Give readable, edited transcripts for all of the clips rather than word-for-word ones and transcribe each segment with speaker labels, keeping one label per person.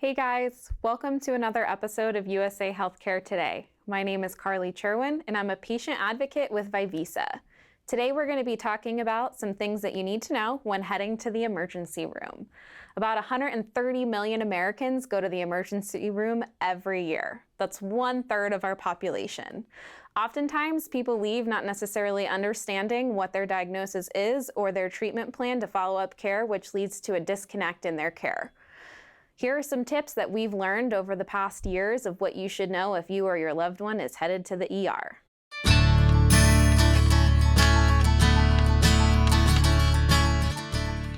Speaker 1: Hey guys, welcome to another episode of USA Healthcare Today. My name is Carli and I'm a patient advocate with Viveesa. Today we're going to be talking about some things that you need to know when heading to the emergency room. About 130 million Americans go to the emergency room every year. That's 1/3 of our population. Oftentimes, people leave not necessarily understanding what their diagnosis is or their treatment plan to follow up care, which leads to a disconnect in their care. Here are some tips that we've learned over the past years of what you should know if you or your loved one is headed to the ER.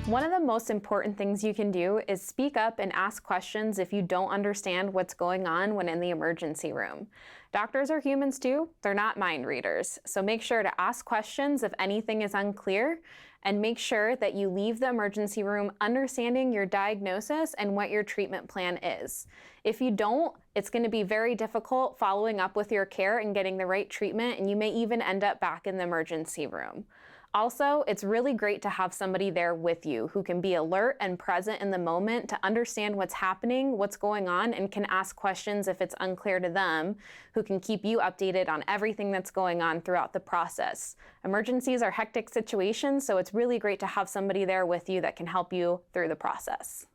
Speaker 1: One of the most important things you can do is speak up and ask questions if you don't understand what's going on when in the emergency room. Doctors are humans too, they're not mind readers, so make sure to ask questions if anything is unclear, and make sure that you leave the emergency room understanding your diagnosis and what your treatment plan is. If you don't, it's going to be very difficult following up with your care and getting the right treatment, and you may even end up back in the emergency room. Also, it's really great to have somebody there with you who can be alert and present in the moment to understand what's happening, what's going on, and can ask questions if it's unclear to them, who can keep you updated on everything that's going on throughout the process. Emergencies are hectic situations, so it's really great to have somebody there with you that can help you through the process.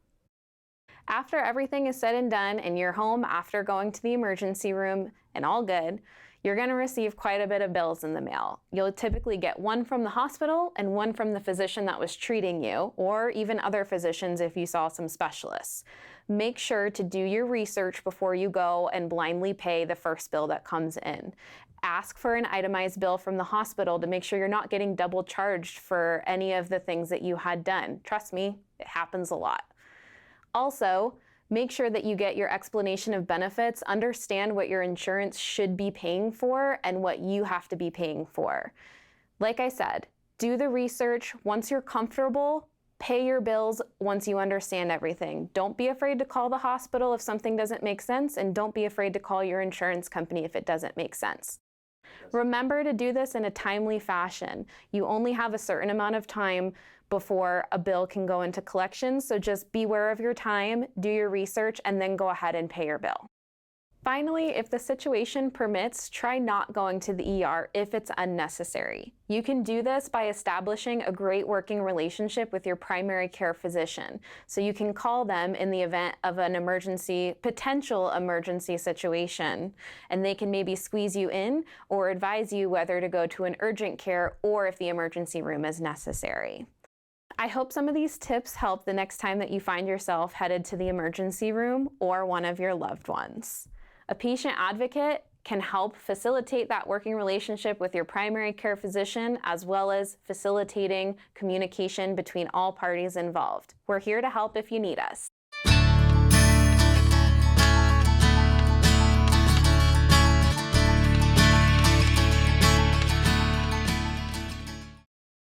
Speaker 1: After everything is said and done and you're home after going to the emergency room and all good, you're going to receive quite a bit of bills in the mail. You'll typically get one from the hospital and one from the physician that was treating you, or even other physicians if you saw some specialists. Make sure to do your research before you go and blindly pay the first bill that comes in. Ask for an itemized bill from the hospital to make sure you're not getting double charged for any of the things that you had done. Trust me, it happens a lot. Also, make sure that you get your explanation of benefits, understand what your insurance should be paying for and what you have to be paying for. Like I said, do the research. Once you're comfortable, pay your bills once you understand everything. Don't be afraid to call the hospital if something doesn't make sense, and don't be afraid to call your insurance company if it doesn't make sense. Remember to do this in a timely fashion. You only have a certain amount of time before a bill can go into collections, so just beware of your time, do your research, and then go ahead and pay your bill. Finally, if the situation permits, try not going to the ER if it's unnecessary. You can do this by establishing a great working relationship with your primary care physician. So you can call them in the event of an potential emergency situation, and they can maybe squeeze you in or advise you whether to go to an urgent care or if the emergency room is necessary. I hope some of these tips help the next time that you find yourself headed to the emergency room or one of your loved ones. A patient advocate can help facilitate that working relationship with your primary care physician, as well as facilitating communication between all parties involved. We're here to help if you need us.